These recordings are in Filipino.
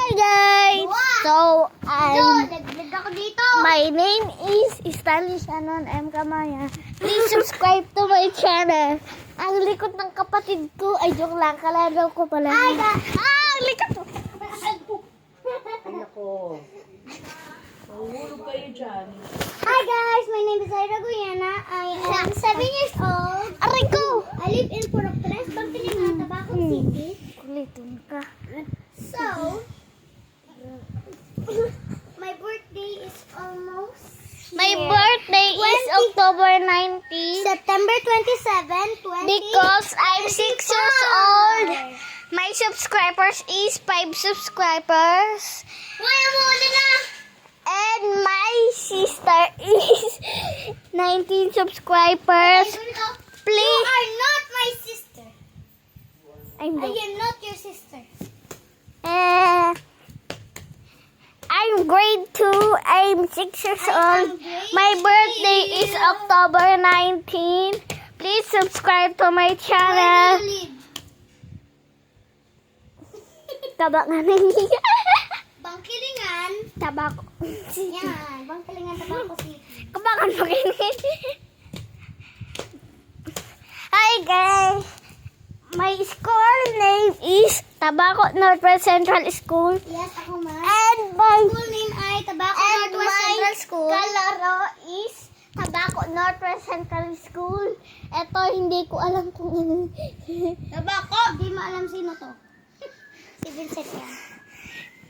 Hi guys! So, Naglag ako dito. my name is Stanley Shannon M. Kamaya. Please subscribe to my channel. Ang likod ng kapatid ko, ay joke lang, kalaro ko pala. Hi guys! Ang likod! Nako. Mahulog kayo dyan. Hi guys! My name is Ira Guyana. I am 7 years old. Aray ko! I live in Purok 3, Pagpilihan, Tabaco City. Kulitin ka. So, my birthday is almost My here. birthday is 20 October 19 September 27, 20. because I'm 6 years old. My subscribers is 5 subscribers. Wala mo ulit na! And my sister is 19 subscribers. You Please. are not my sister. I'm I am not your sister. I'm grade 2. I'm 6 years I am old. grade My birthday is 2. October 19. Please subscribe to my Where do channel. you live? Tabakan niya. Bangkilingan. Tabako. Yan. Bangkilingan, Tabaco City. Kabakan mo kinit. Hi guys. My school name is Tabaco Northwest Central School. Yes, ako ma. And my School name ay Tabaco And Northwest my Central School. kalaro is Tabaco Northwest Central School. Ito, hindi ko alam kung ano. Tabaco? Di mo alam sino to. Si Vincent yan.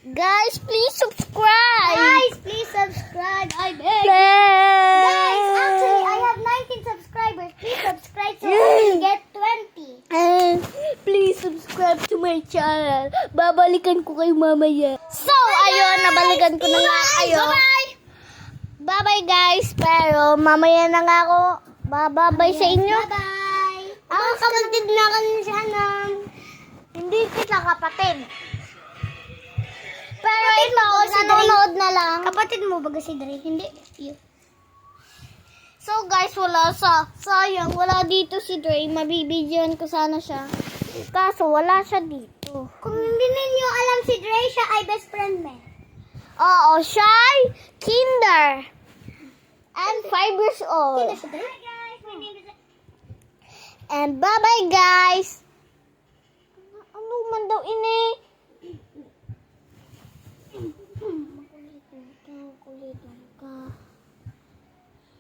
Guys, please subscribe! Guys, please subscribe. I beg. Guys, actually, I have 19 subscribers. Please subscribe so I can get 20. And please subscribe to my channel. Babalikan ko kayo mamaya. So, ayun, nabalikan ko na nga kayo. Bye-bye. Bye-bye guys. Pero mamaya na nga ako bababay sa inyo. Bye-bye. Ako kapatid na kami siya ng... Hindi kita kapatid. Pero Kapatid ito, mo ba si Dre? nanonood na lang. Kapatid mo ba si Dre? Hindi. You. So guys, sayang, wala dito si Dre. Mabibidyoan ko sana siya. Kaso wala siya dito. Kung hindi ninyo alam si Dre, siya ay best friend me. Oo, siya ay kinder. And 5 years old. Sino si Dre? Hi guys, my name is... And bye-bye guys. Ano man daw ini? Kulit.